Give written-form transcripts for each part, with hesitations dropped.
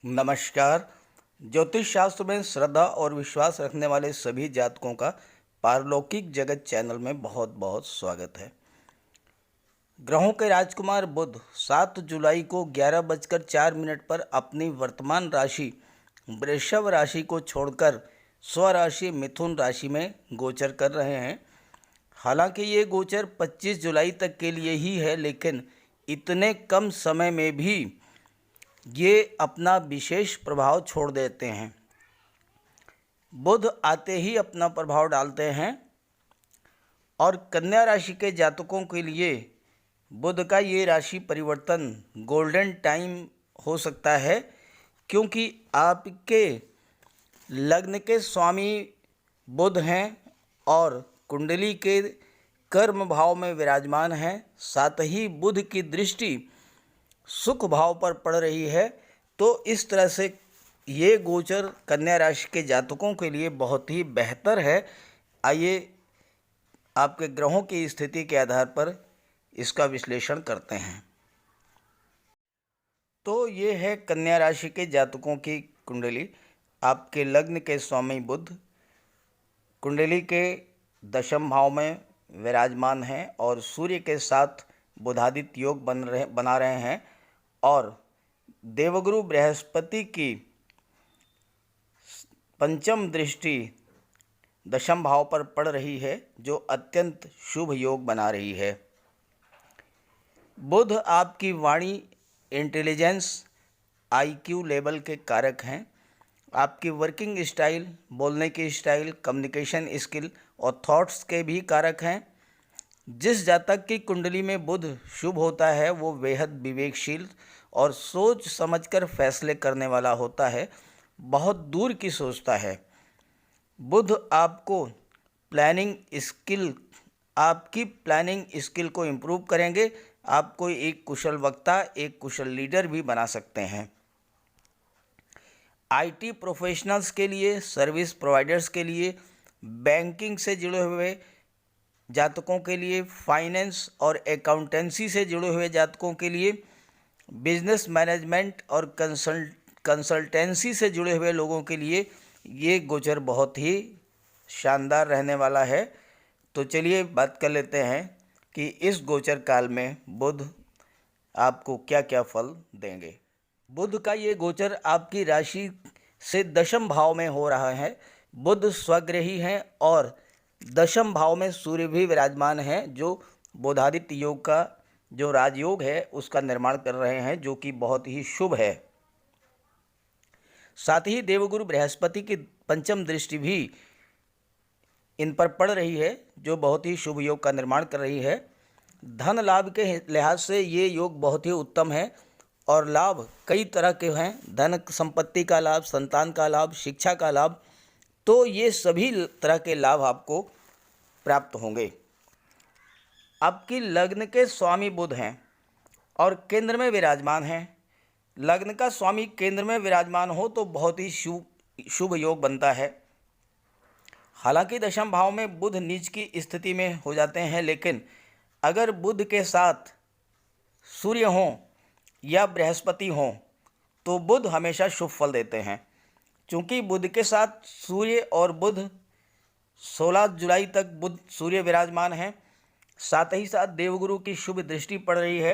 नमस्कार। ज्योतिष शास्त्र में श्रद्धा और विश्वास रखने वाले सभी जातकों का पारलौकिक जगत चैनल में बहुत बहुत स्वागत है। ग्रहों के राजकुमार बुध 7 जुलाई को 11:04 पर अपनी वर्तमान राशि वृषभ राशि को छोड़कर स्वराशि मिथुन राशि में गोचर कर रहे हैं। हालांकि ये गोचर 25 जुलाई तक के लिए ही है, लेकिन इतने कम समय में भी ये अपना विशेष प्रभाव छोड़ देते हैं। बुध आते ही अपना प्रभाव डालते हैं और कन्या राशि के जातकों के लिए बुध का ये राशि परिवर्तन गोल्डन टाइम हो सकता है, क्योंकि आपके लग्न के स्वामी बुध हैं और कुंडली के कर्म भाव में विराजमान हैं। साथ ही बुध की दृष्टि सुख भाव पर पड़ रही है, तो इस तरह से ये गोचर कन्या राशि के जातकों के लिए बहुत ही बेहतर है। आइए आपके ग्रहों की स्थिति के आधार पर इसका विश्लेषण करते हैं। तो ये है कन्या राशि के जातकों की कुंडली। आपके लग्न के स्वामी बुध कुंडली के दशम भाव में विराजमान हैं और सूर्य के साथ बुधादित्य योग बना रहे हैं और देवगुरु बृहस्पति की पंचम दृष्टि दशम भाव पर पड़ रही है, जो अत्यंत शुभ योग बना रही है। बुध आपकी वाणी, इंटेलिजेंस, आईक्यू लेवल के कारक हैं। आपकी वर्किंग स्टाइल, बोलने की स्टाइल, कम्युनिकेशन स्किल और थॉट्स के भी कारक हैं। जिस जातक की कुंडली में बुध शुभ होता है वो बेहद विवेकशील और सोच समझकर फैसले करने वाला होता है, बहुत दूर की सोचता है। बुध आपको आपकी प्लानिंग स्किल को इम्प्रूव करेंगे। आपको एक कुशल वक्ता, एक कुशल लीडर भी बना सकते हैं। आईटी प्रोफेशनल्स के लिए, सर्विस प्रोवाइडर्स के लिए, बैंकिंग से जुड़े हुए जातकों के लिए, फाइनेंस और अकाउंटेंसी से जुड़े हुए जातकों के लिए, बिजनेस मैनेजमेंट और कंसल्टेंसी से जुड़े हुए लोगों के लिए ये गोचर बहुत ही शानदार रहने वाला है। तो चलिए बात कर लेते हैं कि इस गोचर काल में बुध आपको क्या क्या फल देंगे। बुध का ये गोचर आपकी राशि से दशम भाव में हो रहा है। बुध स्वग्रही हैं और दशम भाव में सूर्य भी विराजमान हैं, जो बुधादित्य योग का जो राजयोग है उसका निर्माण कर रहे हैं, जो कि बहुत ही शुभ है। साथ ही देवगुरु बृहस्पति की पंचम दृष्टि भी इन पर पड़ रही है, जो बहुत ही शुभ योग का निर्माण कर रही है। धन लाभ के लिहाज से ये योग बहुत ही उत्तम है और लाभ कई तरह के हैं। धन संपत्ति का लाभ, संतान का लाभ, शिक्षा का लाभ, तो ये सभी तरह के लाभ आपको प्राप्त होंगे। आपकी लग्न के स्वामी बुध हैं और केंद्र में विराजमान हैं। लग्न का स्वामी केंद्र में विराजमान हो तो बहुत ही शुभ योग बनता है। हालांकि दशम भाव में बुध नीच की स्थिति में हो जाते हैं, लेकिन अगर बुध के साथ सूर्य हों या बृहस्पति हों तो बुध हमेशा शुभ फल देते हैं। चूँकि बुध के साथ सूर्य और बुध 16 जुलाई तक बुध सूर्य विराजमान हैं, साथ ही साथ देवगुरु की शुभ दृष्टि पड़ रही है,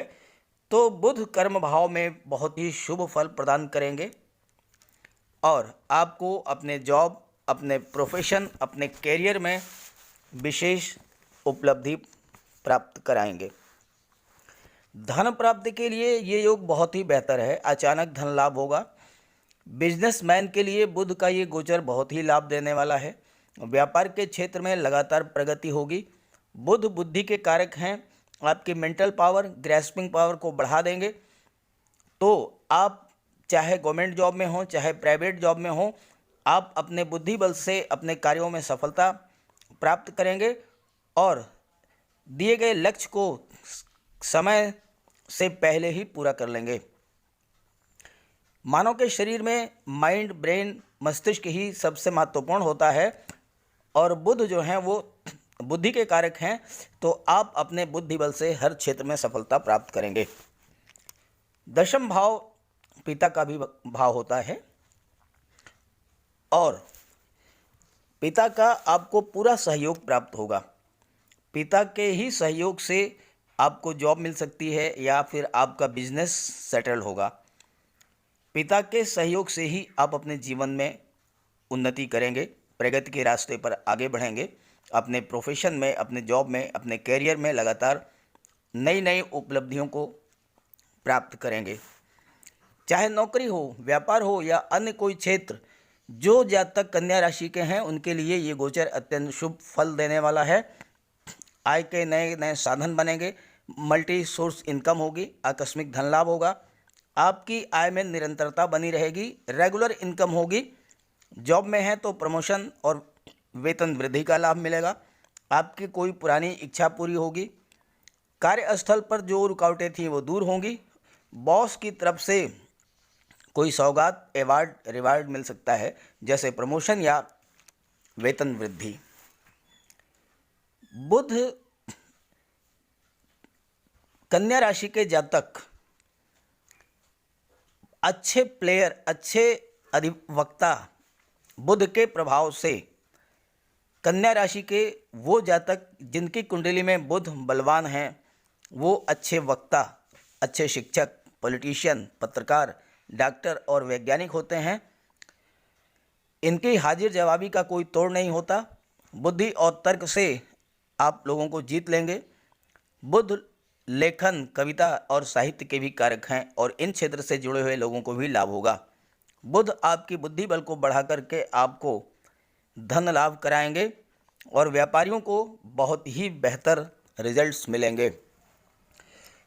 तो बुध कर्म भाव में बहुत ही शुभ फल प्रदान करेंगे और आपको अपने जॉब, अपने प्रोफेशन, अपने कैरियर में विशेष उपलब्धि प्राप्त कराएंगे। धन प्राप्ति के लिए ये योग बहुत ही बेहतर है। अचानक धन लाभ होगा। बिजनेसमैन के लिए बुध का ये गोचर बहुत ही लाभ देने वाला है। व्यापार के क्षेत्र में लगातार प्रगति होगी। बुध बुद्धि के कारक हैं। आपकी मेंटल पावर, ग्रैस्पिंग पावर को बढ़ा देंगे। तो आप चाहे गवर्नमेंट जॉब में हो, चाहे प्राइवेट जॉब में हो, आप अपने बुद्धि बल से अपने कार्यों में सफलता प्राप्त करेंगे और दिए गए लक्ष्य को समय से पहले ही पूरा कर लेंगे। मानव के शरीर में माइंड, ब्रेन, मस्तिष्क ही सबसे महत्वपूर्ण होता है और बुध जो हैं वो बुद्धि के कारक हैं, तो आप अपने बुद्धि बल से हर क्षेत्र में सफलता प्राप्त करेंगे। दशम भाव पिता का भी भाव होता है और पिता का आपको पूरा सहयोग प्राप्त होगा। पिता के ही सहयोग से आपको जॉब मिल सकती है या फिर आपका बिजनेस सेटल होगा। पिता के सहयोग से ही आप अपने जीवन में उन्नति करेंगे, प्रगति के रास्ते पर आगे बढ़ेंगे, अपने प्रोफेशन में, अपने जॉब में, अपने करियर में लगातार नई नई उपलब्धियों को प्राप्त करेंगे। चाहे नौकरी हो, व्यापार हो या अन्य कोई क्षेत्र, जो जातक कन्या राशि के हैं उनके लिए ये गोचर अत्यंत शुभ फल देने वाला है। आय के नए नए साधन बनेंगे, मल्टी सोर्स इनकम होगी, आकस्मिक धन लाभ होगा, आपकी आय में निरंतरता बनी रहेगी, रेगुलर इनकम होगी। जॉब में है तो प्रमोशन और वेतन वृद्धि का लाभ मिलेगा, आपकी कोई पुरानी इच्छा पूरी होगी, कार्यस्थल पर जो रुकावटें थी वो दूर होंगी, बॉस की तरफ से कोई सौगात, अवार्ड, रिवार्ड मिल सकता है, जैसे प्रमोशन या वेतन वृद्धि। बुध कन्या राशि के जातक अच्छे प्लेयर, अच्छे अधिवक्ता, बुध के प्रभाव से कन्या राशि के वो जातक जिनकी कुंडली में बुध बलवान हैं, वो अच्छे वक्ता, अच्छे शिक्षक, पॉलिटिशियन, पत्रकार, डॉक्टर और वैज्ञानिक होते हैं। इनकी हाजिर जवाबी का कोई तोड़ नहीं होता। बुद्धि और तर्क से आप लोगों को जीत लेंगे। बुध लेखन, कविता और साहित्य के भी कारक हैं और इन क्षेत्र से जुड़े हुए लोगों को भी लाभ होगा। बुध आपकी बुद्धि बल को बढ़ा करके आपको धन लाभ कराएंगे और व्यापारियों को बहुत ही बेहतर रिजल्ट्स मिलेंगे।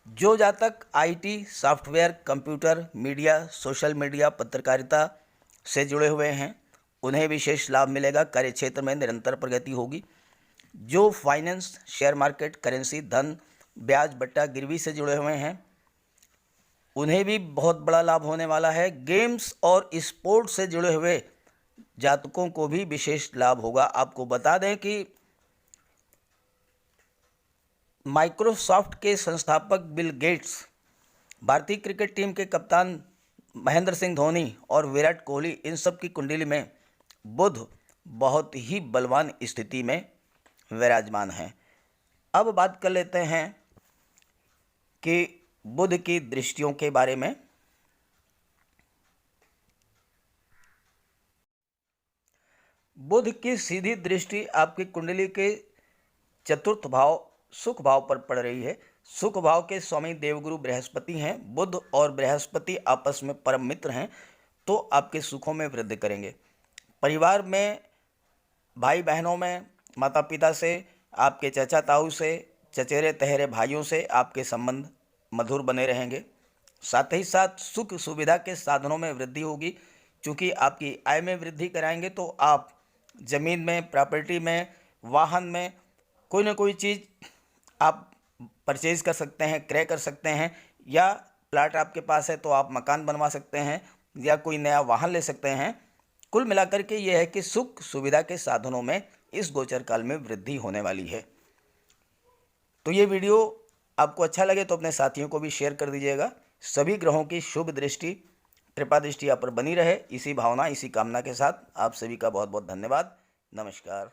जो जातक IT, software, computer, media, social media, पत्रकारिता से जुड़े हुए हैं उन्हें विशेष लाभ मिलेगा। कार्य क्षेत्र में निरंतर प्रगति होगी। जो फाइनेंस, शेयर मार्केट, करेंसी, धन, ब्याज, बट्टा, गिरवी से जुड़े हुए हैं उन्हें भी बहुत बड़ा लाभ होने वाला है। गेम्स और स्पोर्ट्स से जुड़े हुए जातकों को भी विशेष लाभ होगा। आपको बता दें कि माइक्रोसॉफ्ट के संस्थापक बिल गेट्स, भारतीय क्रिकेट टीम के कप्तान महेंद्र सिंह धोनी और विराट कोहली, इन सब की कुंडली में बुध बहुत ही बलवान स्थिति में विराजमान है। अब बात कर लेते हैं कि बुध की दृष्टियों के बारे में। बुध की सीधी दृष्टि आपकी कुंडली के चतुर्थ भाव, सुख भाव पर पड़ रही है। सुख भाव के स्वामी देवगुरु बृहस्पति हैं। बुध और बृहस्पति आपस में परम मित्र हैं, तो आपके सुखों में वृद्धि करेंगे। परिवार में, भाई बहनों में, माता पिता से, आपके चाचा ताऊ से, चचेरे तहेरे भाइयों से आपके संबंध मधुर बने रहेंगे। साथ ही साथ सुख सुविधा के साधनों में वृद्धि होगी। चूँकि आपकी आय में वृद्धि कराएंगे तो आप ज़मीन में, प्रॉपर्टी में, वाहन में कोई ना कोई चीज़ आप परचेज़ कर सकते हैं, क्रय कर सकते हैं, या प्लाट आपके पास है तो आप मकान बनवा सकते हैं या कोई नया वाहन ले सकते हैं। कुल मिलाकर के ये है कि सुख सुविधा के साधनों में इस गोचर काल में वृद्धि होने वाली है। तो ये वीडियो आपको अच्छा लगे तो अपने साथियों को भी शेयर कर दीजिएगा। सभी ग्रहों की शुभ दृष्टि, कृपा दृष्टि आप पर बनी रहे, इसी भावना, इसी कामना के साथ आप सभी का बहुत बहुत धन्यवाद। नमस्कार।